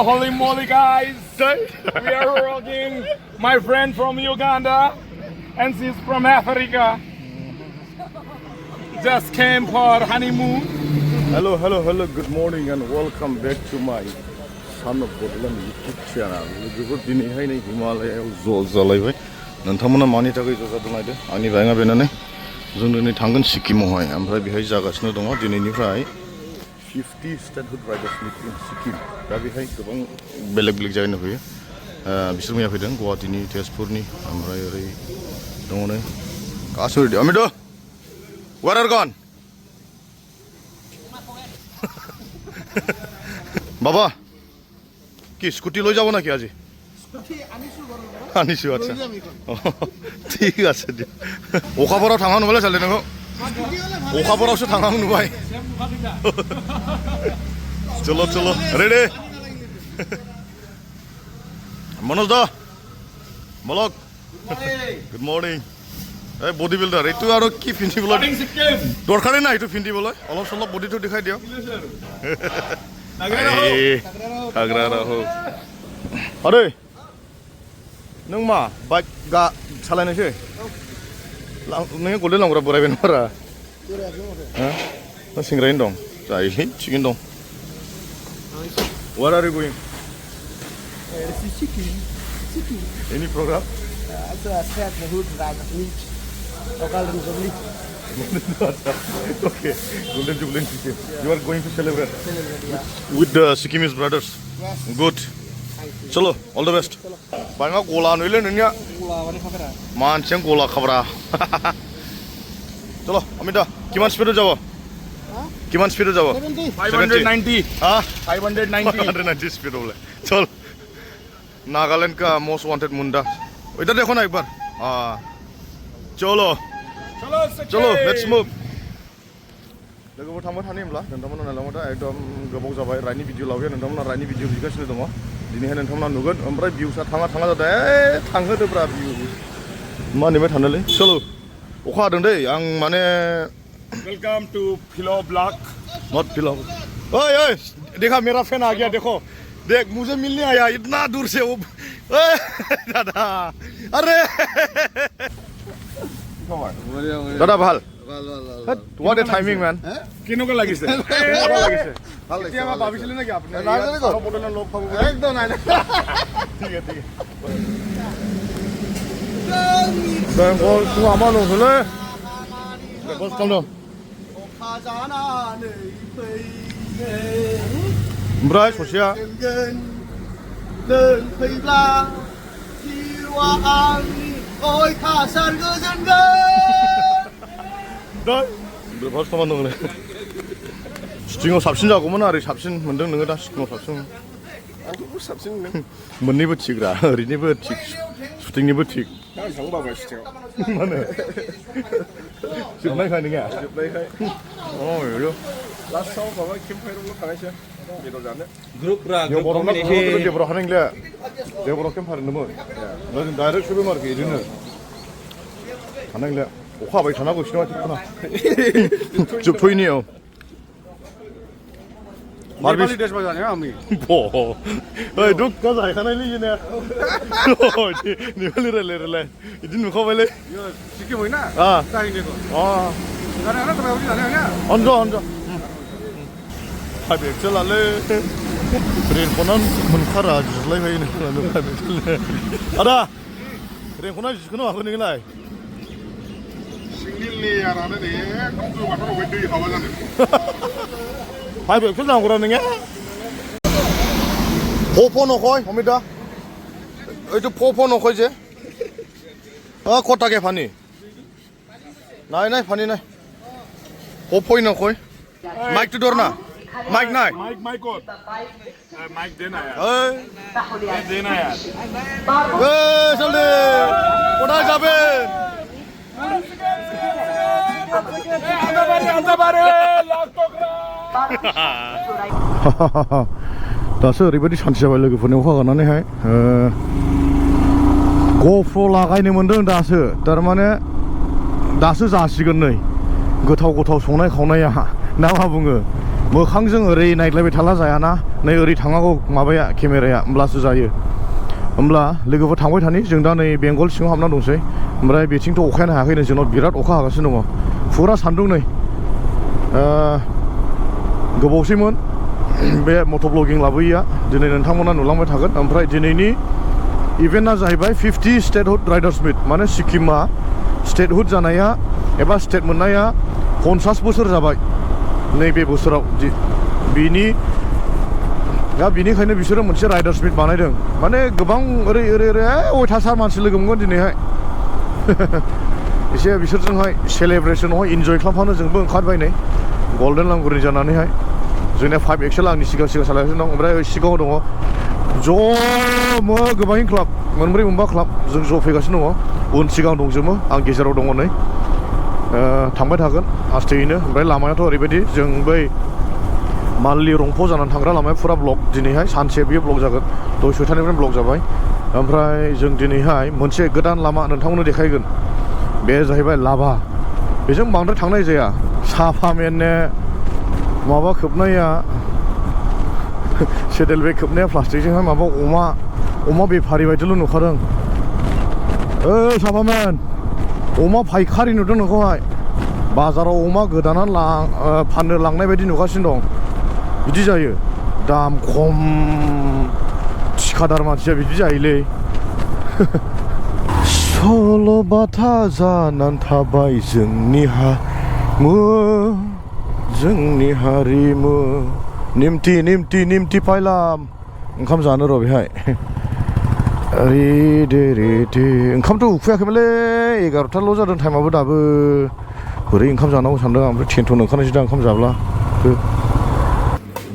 Oh, holy moly, guys! We are rocking. My friend from Uganda, and she's from Africa. Just came for honeymoon. Hello, good morning and welcome back to my Son of Borderland YouTube channel. Look at the Himalaya Zolzalay. Nantamana Manita is a donor. Anivanga Benane. Zunani Tangan Sikimohai. I'm right behind Zagasno Doma, Dinini Fry. 50 statehood riders in Sikkim. Rabihai, the Beleg Jain of here. Bisumia Fidan, Guatini, Tespurni, I'm right. Don't know. Castle, Amido. Where are gone? বাবা কি scooty লৈ যাব নাকি আজি scooty আনিছো আচ্ছা ঠিক আছে দিয়া ওখাপৰাও থাঙা নবলে চালে নগো ওখাপৰাওসো থাঙা নুবাই চলো চলো রেডি মনোজ দা মলক গুড মর্নিং এই বডি বিল্ডার এইটো আৰু কি পিন্ধিবলৈ দৰকাৰে নাই এইটো পিন্ধিবলৈ অলপ চলপ বডিটো দেখাই দিও Agraraho. Are nung ma bike ga salayna sih. Nung golden lang ora borai ben ora. Hah? Na singrain dong. Sai chicken dong. Where are you going? Chicken. Any program? Also a set the hood right of each. Local Republic. Okay, Golden Jubilee Sikkim. You are going to celebrate Yeah. with the Sikkimese brothers. Yes. Good. Chalo, all the best. Banga gola noile nanya. Gula wani khapera. Man cheng gola khabra. Chalo, Amita, kiman speed jabo? Kiman speed jabo? 590. हाँ 590. 590 speed बोले. चल. नागालैंड का most wanted मुंडा. इधर देखो ना एक बार. हाँ. चलो. चलो let's move. लोगोफोर थांबाय थानो होनब्ला नोंथांमोना नायलांबाय दा एकदम गोबाव जाबाय रायनि भिडिअ लाबोयो नोंथांमोना रायनि भिडिअ बिगासिनो दङ दिनैहाय नोंथांमोना नुगोन ओमफ्राय भिउसा थाङा जादों थांहोदोब्रा भिउ मा नेबाय थानोलै चलो अखा हादों दै आं माने Welcome to Philo Block. Not Philo ओए देखा मेरा फैन आ गया देखो देख मुझे मिलने आया इतना दूर से वो दादा अरे দাদা ভাল what a timing man কেনেকুৱা লাগিছে কেতিয়াবা ভাবিছিলে নেকি আপুনি লগ পাব একদম নাই ঠিক আছে বেংগল তো আমাৰ নহলে বেংগল কাম ন ओमफ्राय ससेया फार्स्ट खामानि दंलै स्ट्रिङाव साबसिन जागौमोन आरो साबसिन मोनदों नोङो दा स्ट्रिङाव साबसिन आंथ' साबसिन मोननैबो थिगरा ओरैनिबो थिग सुटिंनिबो थिग थांबाय स्टिङाव माने जोबनायखाय नोङा जोबनायखाय अ यो लास्टआव माबा केम्पफायारावल' थांनायसै बेदर जानो Grupra. देवबराव हानांले देवबराव केम्पार होनोमोन जों डाइरेक्ट सबै मार्के इदिनो हानांले अखा हाबाय थानांगौ सिनेमा थिगखौना जोबथ'यैनि औ नेपाली देशमा जाने हामी ओइ दुक्का जाहैखानायलै इनो नेपाली रायलाय इदि नुखाबायलै यो सिक्किम होइन अँ जाहैनेको अँ जाने होइन तपाईँ पनि जाने होइन अन्ज फाइभेक्सो लालै रेनक'ना मोनखारा जिरलायबाय नों फाइभेक्सो आदा रेनक'ना जिखोनो हाखो नोंलाय सिंगिलनि आरानो दे एकदम गोबाथ' नबाय दै हावा जानो फाइभेक्सो नांगौरा नोङो फ'फ' नखय अमिता ओइটো फ'फ' नखय जे कटाके फानि नाय फानि नाय फ'फ'य नखय माइक तो दर ना माइक नाय माइक और माइक देना यार ओइ देना यार जल्दी কোথায় যাবেন आंदा बारे लाख टकरा दासो ओरैबायदि सान्थि जाबाय लोगोफोरनि अखा गारनानैहाय गप्र' लागायनो मोन्दों दासो थारमाने दासो जासिगोन नै गोथाव संनाय खावनाया ना मा बुङो मोखांजों ओरै नायलायबाय थाला जायाना नै ओरै थांनांगौ माबाया केमेराया होमब्लासो जायो होमब्ला लोगोफोर थांबाय थानि जों दा नै बेंगल सिङाव हाबना दंसै ओमफ्राय बेथिंथ' अखायानो हायाखैनो जोंनाव बिराद अखा हागासिनो दङ फुरा सान्दुं नै गोबावसैमोन बे मट' ब्लगिं लाबोयैया दिनै नोंथांमोना नुलांबाय थागोन ओमफ्राय दिनैनि इभेन्टआ जाहैबाय 50 स्टेटहुड राइडार्स मिट माने सिक्किमा स्टेटहुड जानाया एबा स्टेट मोननाया 50 बोसोर जाबाय नैबे बोसोराव बिनिखायनो बिसोरो मोनसे राइडार्स मिट बानायदों माने गोबां ओरै अयथासार मानसि लोगो मोनगोन दिनैहाय एसे बिसोरजोंहाय सेलेब्रेसनावहाय इन्जय खालामफानो जोंबो ओंखारबाय नै गल्डेन लांगुरनि जानानैहाय जोंनिया 5 एक्सेल आंनि सिगां सालायगासिनो दं ओमफ्राय सिगाङाव दङ ज' गोबां क्लाब मोनब्रै मोनबा क्लाब जों ज' फैगासिनो दङ उन सिगां दंजोबो आं गेजेराव दङ नै थांबाय थागोन आस्तेयैनो ओमफ्राय लामायाथ' ओरैबायदि जों बै माललि रंफो जानानै थांग्रा लामाया फुरा ब्लक दिनैहाय सानसे बियो ब्लक जागोन 10:30निफ्राय ब्लक जाबाय ओमफ्राय जों दिनैहाय मोनसे गोदान लामा नोंथांमोननो देखायगोन बे जाहैबाय लाभा बेजों बांद्राय थांनाय जाया साफा मेननो माबा खोबनाया सेडेल बेग खोबनाया प्लास्टिकजोंहाय माबा अमा बेफारि बायदिल' नुखादों साफामेन अमा फायखारि नुदों नोंखौहाय बाजाराव अमा गोदाना फाननो लांनाय बायदि नुगासिनो दं बिदि जायो दाम खम थिखादार मानसिया बिदि जायोलै सल'बाथा जानानै थाबाय जोंनि हारिमु निमथि फायलाम ओंखाम जानो र' बेहाय रेदे ओंखामथ' उखैयाखैमोनलै 11थाल' जादों टाइमाबो दाबो बोरै ओंखाम जानांगौ सानदों ओमफ्राय टेनसन ओंखारनोसै दा ओंखाम जाब्ला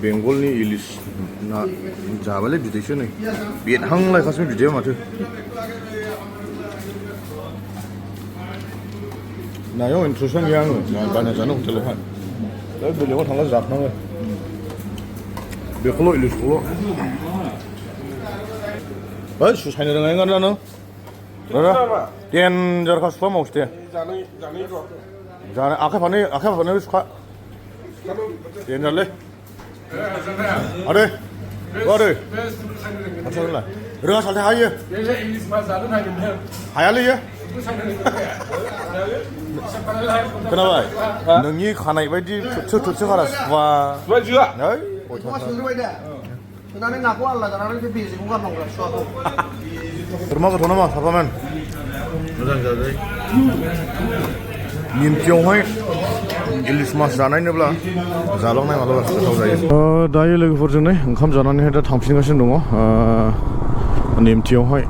बेंगलनि इलिस ना जाबायलै बिदैसो नै बेरहांलायखासै बिदैया माथो नायाव इन्ट्रेस्टआनो गैया आङो बायना जानो हटेलावहाय दा बेलेगाव थांला जाबनाङो बेखौल' इलिसखौल' बै सुसायनो रोंनाय नङा नों डेन्जारखा सुखा मावसै दे जानो आखाइ फारनै सुखा डेन्जारलै आदै रोङा सालथे हायो हायालै इयो खोनाबाय नोंनि खानाय बायदि थोबसे खारा सुखा सोनानै नाखौ आलादा जानानै बे बेजेखौ गारनांगौ सुवाखौ बोरमा गोथाव नामा साफामेन मोजां जाजायो निमथियावहाय इलिस मास जानायनोब्ला जालांनाय मालाबा गोथाव जायो दायो लोगोफोरजोंनो ओंखाम जानानैहाय दा थांफिनगासिनो दङ निमथियावहाय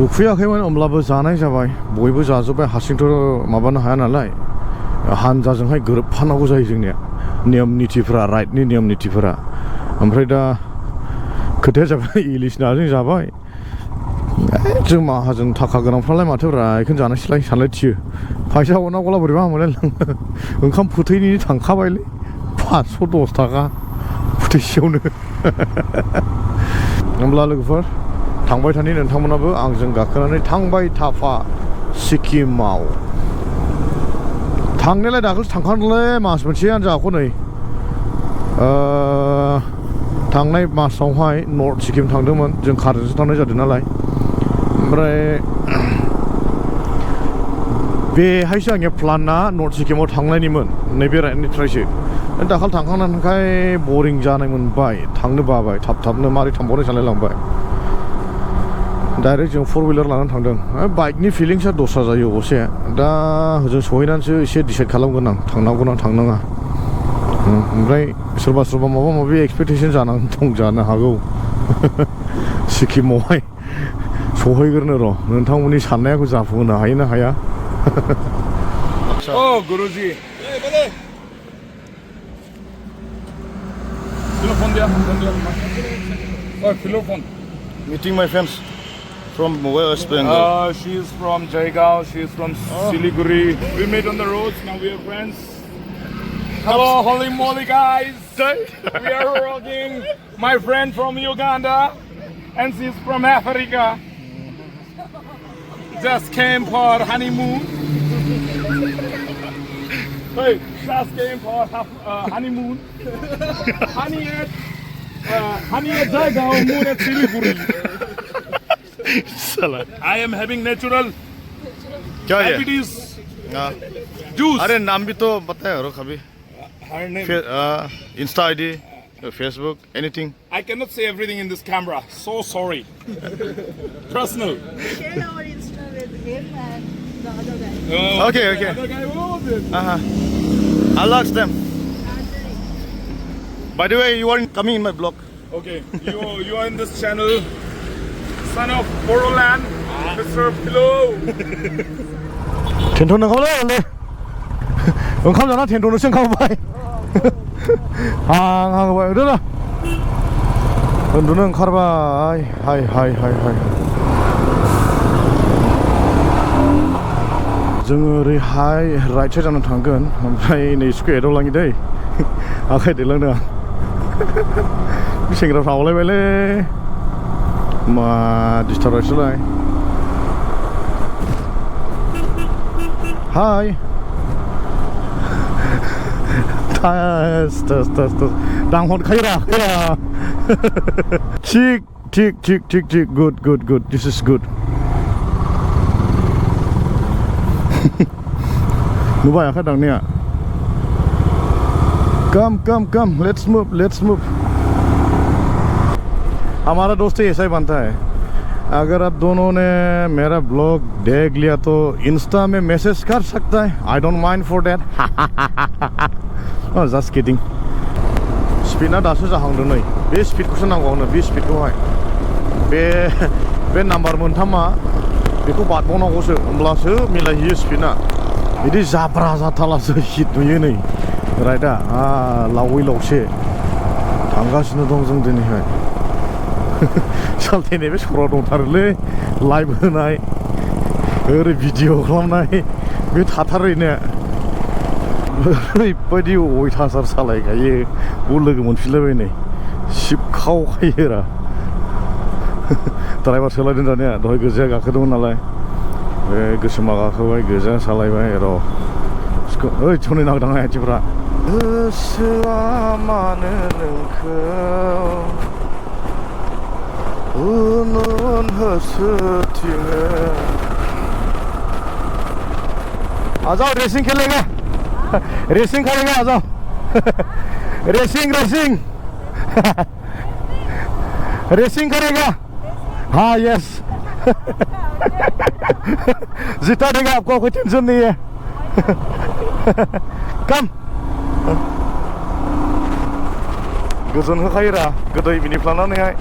उखैयाखैमोन होमब्लाबो जानाय जाबाय बयबो जाजोब्बाय हारसिंथ' माबानो हाया नालाय हानजाजोंहाय गोरोबफानांगौ जायो जोंनिया नियम नितिफोरा राइटनि नियम नितिफोरा ओमफ्राय दा खोथाया जाबाय इलिस नाजों जाबाय जों माहाजोन थाखा गोनांफ्रालाय माथोब्रा बेखौनो जानोसैलाय सानलाय थियो फैसा हरनांगौला बोरैबा मोनलाय ओंखाम फोथैनि थांखाबायलै 510 थाखा फोथैसेयावनो होमब्ला लोगोफोर थांबाय थानि नोंथांमोनाबो आंजों गाखोनानै थांबाय थाफा सिक्किमाव थांनायलाय दाखोलसो थांखांदोंलै मास मोनसेयानो जाखौ नै थांनाय मासावहाय नर्थ सिक्किम थांदोंमोन जों कारजोंसो थांनाय जादों नालाय ओमफ्राय बेहायसो आंनिया प्लानआ नर्थ सिक्किमाव थांनायनिमोन नैबे राइडनिफ्रायसो दाखालि थांखांनायखाय बरिं जानाय मोनबाय थांनो बाबाय थाबनो मारै थांबावनो सानलायलांबाय डाइरेक्ट जों 4-व्हिलार लानानै थांदों बाइकनि फिलिंसआ दस्रा जायो अबसे दा हजों सहैनानैसो एसे डिसाइड खालामगोन आं थांनांगौ ना थांनाङा ओमफ्राय सोरबा माबा माबि एक्सपेक्टेसन जानानै दं जानो हागौ सिक्किमावहाय सहैग्रोनो र' नोंथांमोननि साननायखौ जाफुंहोनो हायो ना हाया Oh, Guruji. Hey, buddy. Telephone there. Oh, telephone. meeting my friends from West Bengal She is from Jaigaon. She is from Siliguri. We met on the roads. Now we are friends. Hello, holy moly, guys. We are rocking. My friend from Uganda, and she's from Africa. Just came for honeymoon. Hey, just came for honeymoon. Honey at Jaigaon, moon at Siliguri. साला I am having natural क्या है diabetes हाँ। juice. अरे नाम भी तो बताया करो कभी Her name. Insta ID Facebook anything I cannot say everything in this camera. So sorry. Personal. Share our Insta with him and the other guy. Okay, the okay. Other guy, oh, this. I lost them. By the way, you are coming in my blog. Okay, you are in this channel. Son of Boroland, Mr. Pillow. 텐토는 가볼래? 응감잖아 텐토는 생 가봐이. 가봐이 그러나. 은두는 가봐이. 하이. जोङो ओरैहाय right side जानो थांगोन ओमफ्राय नै square एदावलाङि दै आखाइ दैलांदों आं सेंग्राफ्रा आवलायबायलै मा डिस्टार्ब हाय थास दांहरखायोरा थिक गुड दिस इज गुड नुबाय आखा दांनाया कम लेट्स मूव हमारा दोस्त ऐसा ही बनता है अगर आप दोनों ने मेरा ब्लॉग देख लिया तो इंस्टा में मैसेज कर सकता है I don't mind for that just kidding स्पीडा दासो जाहांदों नै बे स्पीडखौसो नांगौ आंनो बे स्पीडखौहाय बे नाम्बार मोनथामा बेखौ बारबावनांगौसो होमब्लासो मिलायहैयो स्पीडा बिदि जाब्रा जाथालासो हिट नुयो नै राइटआ लावै लावसे थांगासिनो दं जों दिनैहाय सालथायनाय बे सरा दंथारोलै लाइभ होनाय ओरै भिडिअ खालामनाय बे थाथारैनो ओरैबायदि अयथासार सालायखायो बाव लोगो मोनफिनलायबाय नै सिबखावखायोरा ड्राइभार सोलायदों दानिया दहाय गोजाया गाखोदोंमोन नालाय बे गोसोमा गाखोबाय गोजा सालायबाय र' ओइ सनै नांदांहाय आथिंफ्रा गोसोआ मानो नोंखौ उन होसोथिङो आ जाओ रेसिंग खेलेगा रेसिंग करेगा आ जाओ रेसिंग रेसिंग करेगा हाँ यस जीता देगा आपको कोई टेंशन नहीं है कम गोजोन होखायोरा गोदै बिनिफ्लानानैहाय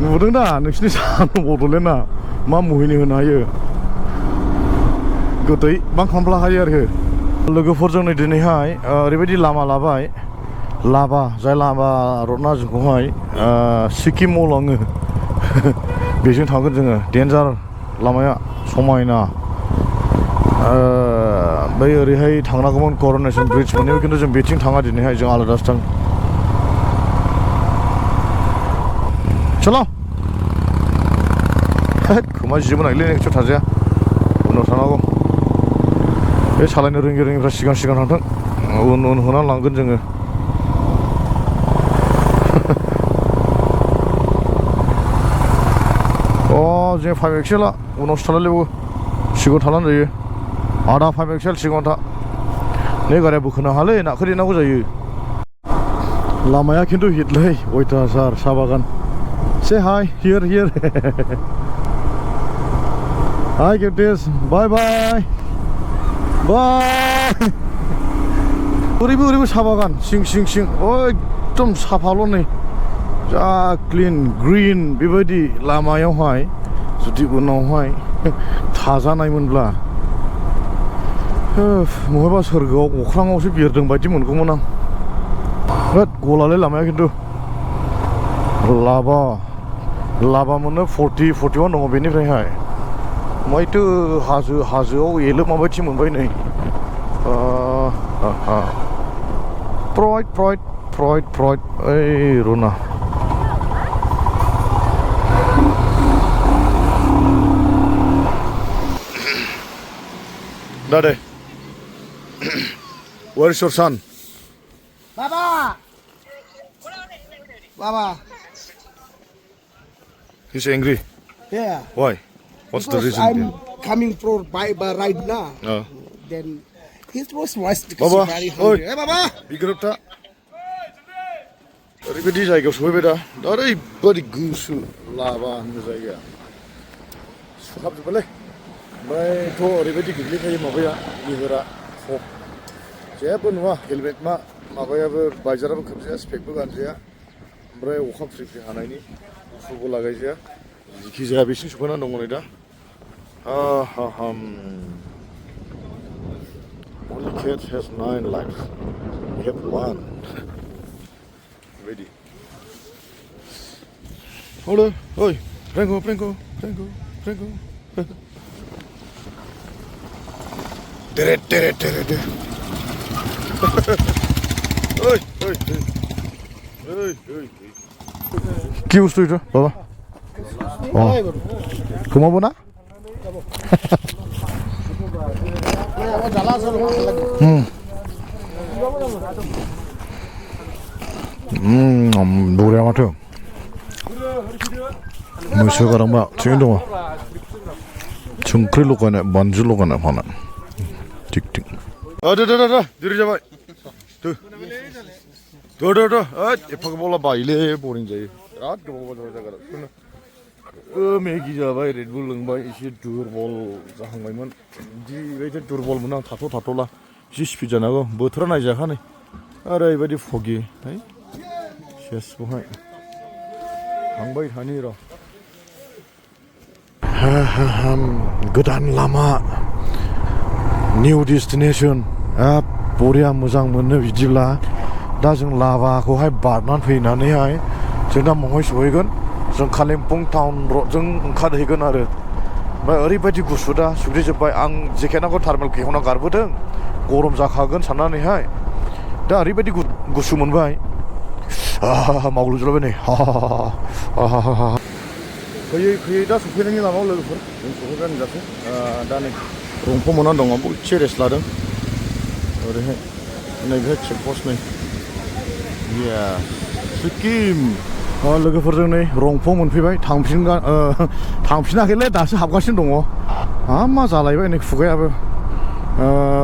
नुदों दा नोंसिनि सानो बड'लेण्डआ मा मुहिनि होनो हायो गोदै बांखामफ्ला हायो आरो लोगोफोरजों नै दिनैहाय ओरैबायदि लामा लाबाय लाभा जाय लामा रडना जोंखौहाय सिक्किमाव लाङो बेजों थांगोन जोङो डेन्जार लामाया समायना बै ओरैहाय थांनांगौमोन कर'नेसन ब्रिज मोननायाव खिन्थु जों बेथिं थाङा दिनैहाय जों आलादासो थाङो चलो खोमा जिबो नायलै नोंसोर थाजाया उनाव थानांगौ बे सालायनो रोङिफ्रा सिगां थांथों उन होनानै लांगोन जोङो जों 5 एक्सेलआ उनावसो थालायलायबावो सिगाङाव थालानो जायो आधा 5 एक्सेल सिगाङाव था नै गारिया बोखोनो हालै नाखो देनांगौ जायो लामाया खिन्थु हिटलै अयथासार साहा बागान से हाय हियर हाय गेटेस बाय ओरैबो साहा बागान सिं एकदम साफाल' नै जा क्लिन ग्रिन बेबायदि लामायावहाय जुदि उनावहाय थाजानायमोनब्ला बहायबा सोरगोआव अख्राङावसो बिरदों बायदि मोनगौमोन आं बिराद गलालै लामाया खिन्थु लाभा मोनो 40-41 दङ बेनिफ्रायहाय मायथो हाजोआव एलो माबायदि मोनबाय नै फ्रइड ओइ रुना दा दे Where's your son? Baba! Baba! He's angry. Yeah. Why? What's the Because reason? I'm coming for by right now. Then it was nice because Baba, very oi. hungry. Hey, Baba! Bigrabta. ओरैबायदि जायगायाव सहैबाय दा ओरैबायदि गुसु लाबा होननो जायगाया सुहाबजोब्बायलै ओमफ्रायथ' ओरैबायदि गोग्लैखायो माबाया निहोरा फग जेबो नुवा हेलमेट माबायाबो बाइजाराबो खोबजाया स्पेकबो गानजाया ओमफ्राय अखा फ्रि फ्रि हानायनि गुसुबो लागायजाया जिखि जाया बेसिम सफैनानै दङ नै दा Only cat has 9 lives. We have 1. Ready. Hold on. Oi. Prango. Tere. Oi. কি বস্তু এটা বাবা ঘুমাবো না बरिया माथो मैसो गारांबा थिगैनो दङ संख्रि लगायनाय बानजु लगायनाय फाना थिग दिरि जाबाय एफा गोबावला बायोलै बरिं जायो बिराद गोबाव जाबाय मेगि जाबाय रेडबुल लोंबाय एसे दुरबल जाहांबायमोन बिदिबायदि दुरबलमोन आं थाथ'ला एसे स्पिड जानांगौ बोथोरा नायजाखा नै ओरैबायदि फगि है सेसखौहाय थांबाय थानि र' गोदान लामा निउ डेस्टिनेसन बरिया मोजां मोनो बिदिब्ला दा जों लाभाखौहाय बारनानै फैनानैहाय जों दा महाय सहैगोन जों कालिम्पं टाउन र'डजों ओंखारहैगोन आरो ओमफ्राय ओरैबायदि गुसु दा सुग्रिजोब्बाय आं जेकेटखौ थार्मेल केकआव गारबोदों गरम जाखागोन साननानैहाय दा ओरैबायदि गुसु मोनबाय मावग्लुंजोबलायबाय नै फैयै दा सफैनायनि लामायाव लोगोफोर जों सहैबाय जासै दा नै रंफो मोननानै दङ एसे रेस्ट लादों ओरैहाय नैबेहाय चेकपस्ट नै सिक्किम लोगोफोरजों नै रंफो मोनफैबाय थांफिनाखैलै दासो हाबगासिनो दङ मा जालायबाय नै खुगायाबो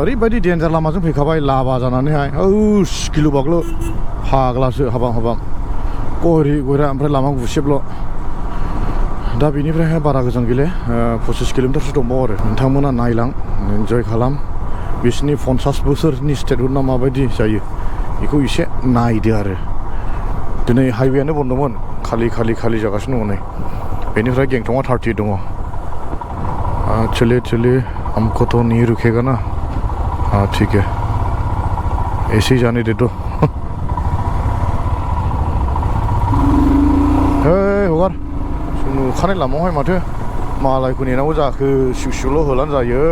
ओरैबायदि डेन्जार लामाजों फैखाबाय लाभा जानानैहाय गिलु बाग्लु फाग्लासो हाबां गयरि गयरा ओमफ्राय लामा गुसेबल' दा बेनिफ्रायहाय बारा गोजान गैले 25 किल'मिटारसो दंबावो आरो नोंथांमोना नायलां एन्जय खालाम बिसोरनि 50 बोसोरनि स्टेटहुडना माबायदि जायो बेखौ एसे नायदो आरो दिनै हाइवेआनो बन्दमोन खालि जागासिनो दङ नै बेनिफ्राय गेंटंआ 30 दङ चले हमको तो नहीं रुकेगा ना ठीक है ऐसे ही जाने दे दो हगार नुखानाय लामायावहाय माथो मालायखौ नेनांगौ जाखो सिउ होलानो जायो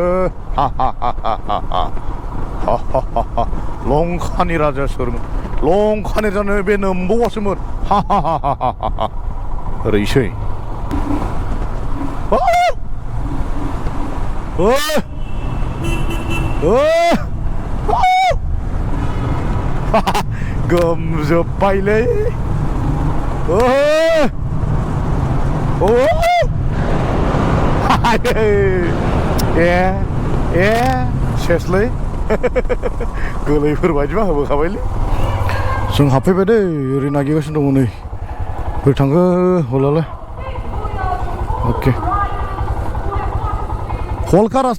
लंखानि राजा सोरमोन लंखानि राजानो बे नोम्बौआसोमोन ओरैसै गोमजोब्बायलै सेसलै गोलैफोर बायदिबा होबोखाबायलै जों हाबफैबाय दै ओरै नागिरगासिनो दङ नै बोरै थांखो हलालाय अके हलका रास्ता